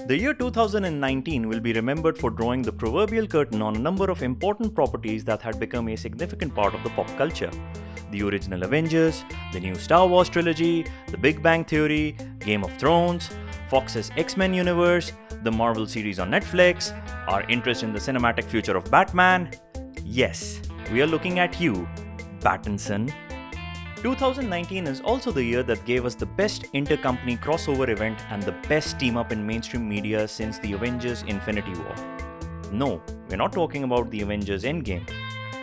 The year 2019 will be remembered for drawing the proverbial curtain on a number of important properties that had become a significant part of the pop culture. The original Avengers, the new Star Wars trilogy, The Big Bang Theory, Game of Thrones, Fox's X-Men universe, the Marvel series on Netflix, our interest in the cinematic future of Batman. Yes, we are looking at you, Battinson. 2019 is also the year that gave us the best intercompany crossover event and the best team-up in mainstream media since the Avengers Infinity War. No, we're not talking about the Avengers Endgame.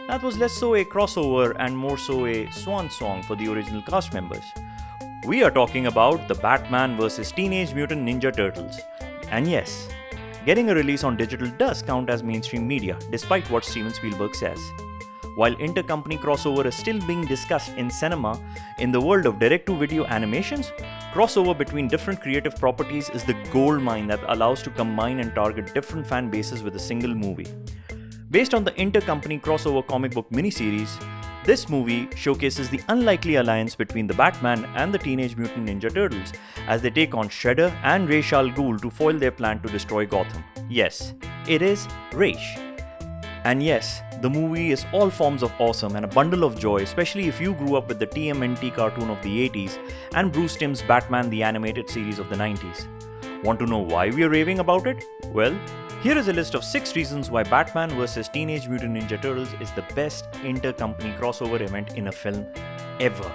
That was less so a crossover and more so a swan song for the original cast members. We are talking about the Batman vs Teenage Mutant Ninja Turtles. And yes, getting a release on digital does count as mainstream media, despite what Steven Spielberg says. While intercompany crossover is still being discussed in cinema, in the world of direct-to-video animations, crossover between different creative properties is the goldmine that allows to combine and target different fan bases with a single movie. Based on the intercompany crossover comic book miniseries, this movie showcases the unlikely alliance between the Batman and the Teenage Mutant Ninja Turtles as they take on Shredder and Ra's al Ghul to foil their plan to destroy Gotham. Yes, it is Ra's. And yes, the movie is all forms of awesome and a bundle of joy, especially if you grew up with the TMNT cartoon of the 80s and Bruce Timm's Batman the Animated Series of the 90s. Want to know why we are raving about it? Well, here is a list of 6 reasons why Batman vs Teenage Mutant Ninja Turtles is the best intercompany crossover event in a film ever.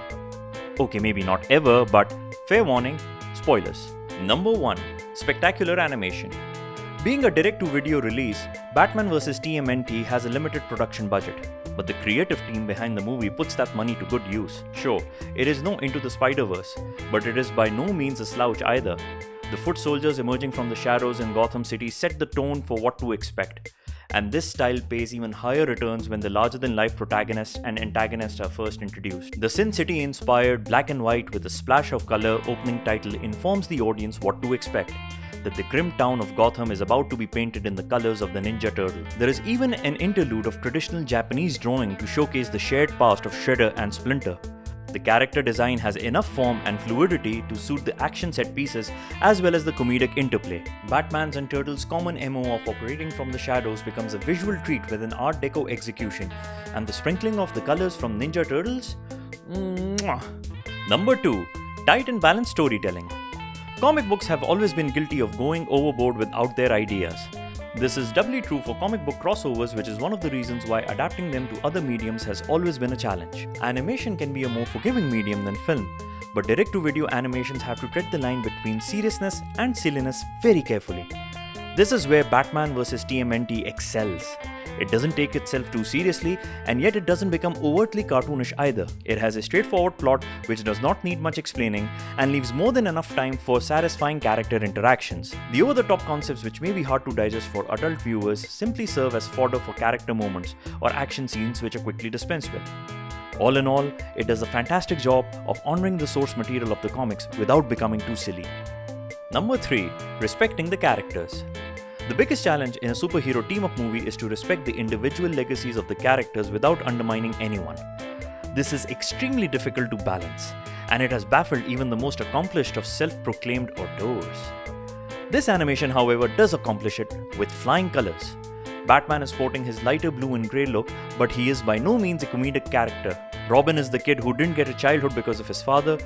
Okay, maybe not ever, but fair warning, spoilers. Number 1. Spectacular animation. Being a direct-to-video release, Batman vs TMNT has a limited production budget, but the creative team behind the movie puts that money to good use. Sure, it is no Into the Spider-Verse, but it is by no means a slouch either. The foot soldiers emerging from the shadows in Gotham City set the tone for what to expect, and this style pays even higher returns when the larger-than-life protagonist and antagonist are first introduced. The Sin City-inspired black and white with a splash of color opening title informs the audience what to expect, that the grim town of Gotham is about to be painted in the colors of the Ninja Turtle. There is even an interlude of traditional Japanese drawing to showcase the shared past of Shredder and Splinter. The character design has enough form and fluidity to suit the action set pieces as well as the comedic interplay. Batman's and Turtles' common MO of operating from the shadows becomes a visual treat with an Art Deco execution, and the sprinkling of the colors from Ninja Turtles? Mwah. Number 2. Tight and balanced storytelling. Comic books have always been guilty of going overboard with out there ideas. This is doubly true for comic book crossovers, which is one of the reasons why adapting them to other mediums has always been a challenge. Animation can be a more forgiving medium than film, but direct-to-video animations have to tread the line between seriousness and silliness very carefully. This is where Batman vs TMNT excels. It doesn't take itself too seriously, and yet it doesn't become overtly cartoonish either. It has a straightforward plot which does not need much explaining and leaves more than enough time for satisfying character interactions. The over-the-top concepts which may be hard to digest for adult viewers simply serve as fodder for character moments or action scenes which are quickly dispensed with. All in all, it does a fantastic job of honoring the source material of the comics without becoming too silly. Number 3. Respecting the characters. The biggest challenge in a superhero team-up movie is to respect the individual legacies of the characters without undermining anyone. This is extremely difficult to balance, and it has baffled even the most accomplished of self-proclaimed auteurs. This animation, however, does accomplish it with flying colors. Batman is sporting his lighter blue and grey look, but he is by no means a comedic character. Robin is the kid who didn't get a childhood because of his father.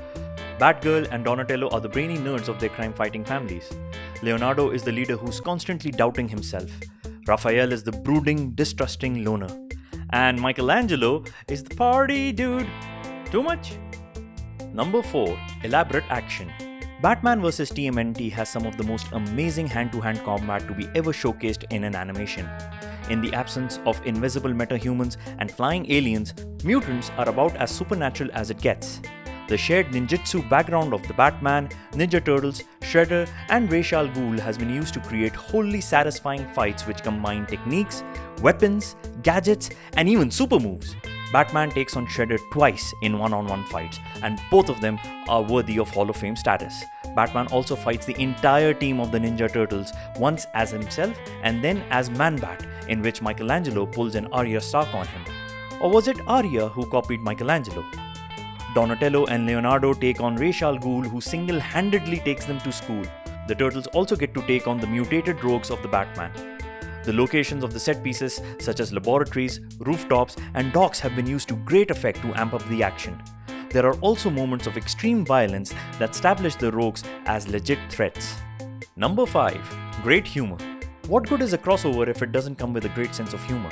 Batgirl and Donatello are the brainy nerds of their crime-fighting families. Leonardo is the leader who's constantly doubting himself. Raphael is the brooding, distrusting loner. And Michelangelo is the party dude. Too much? Number 4. Elaborate action. Batman vs TMNT has some of the most amazing hand-to-hand combat to be ever showcased in an animation. In the absence of invisible metahumans and flying aliens, mutants are about as supernatural as it gets. The shared ninjutsu background of the Batman, Ninja Turtles, Shredder, and Ra's al Ghul has been used to create wholly satisfying fights which combine techniques, weapons, gadgets, and even super moves. Batman takes on Shredder twice in one-on-one fights, and both of them are worthy of Hall of Fame status. Batman also fights the entire team of the Ninja Turtles, once as himself and then as Man-Bat, in which Michelangelo pulls an Arya Stark on him. Or was it Arya who copied Michelangelo? Donatello and Leonardo take on Ra's al Ghul, who single-handedly takes them to school. The Turtles also get to take on the mutated rogues of the Batman. The locations of the set pieces, such as laboratories, rooftops, and docks, have been used to great effect to amp up the action. There are also moments of extreme violence that establish the rogues as legit threats. Number 5. Great humor. What good is a crossover if it doesn't come with a great sense of humor?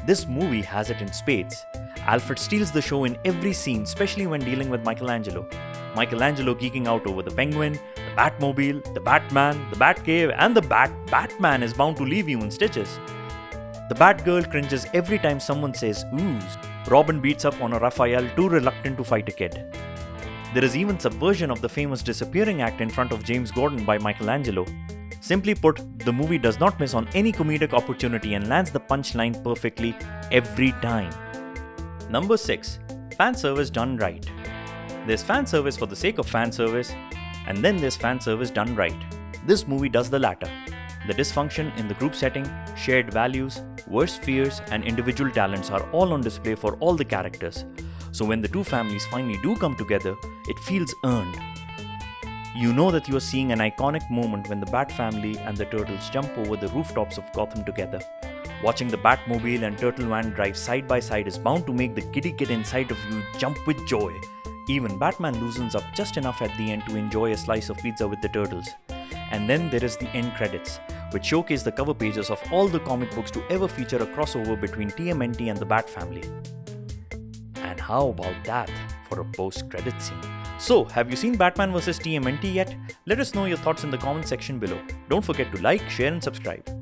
This movie has it in spades. Alfred steals the show in every scene, especially when dealing with Michelangelo. Michelangelo geeking out over the Penguin, the Batmobile, the Batman, the Batcave, and the Batman is bound to leave you in stitches. The Batgirl cringes every time someone says ooze. Robin beats up on a Raphael too reluctant to fight a kid. There is even subversion of the famous disappearing act in front of James Gordon by Michelangelo. Simply put, the movie does not miss on any comedic opportunity and lands the punchline perfectly every time. Number 6. Fan service done right. There's fan service for the sake of fan service, and then there's fan service done right. This movie does the latter. The dysfunction in the group setting, shared values, worst fears, and individual talents are all on display for all the characters. So when the two families finally do come together, it feels earned. You know that you are seeing an iconic moment when the Bat family and the Turtles jump over the rooftops of Gotham together. Watching the Batmobile and Turtle Van drive side by side is bound to make the giddy kid inside of you jump with joy. Even Batman loosens up just enough at the end to enjoy a slice of pizza with the Turtles. And then there is the end credits, which showcase the cover pages of all the comic books to ever feature a crossover between TMNT and the Bat family. And how about that for a post-credit scene? So, have you seen Batman vs TMNT yet? Let us know your thoughts in the comment section below. Don't forget to like, share and subscribe.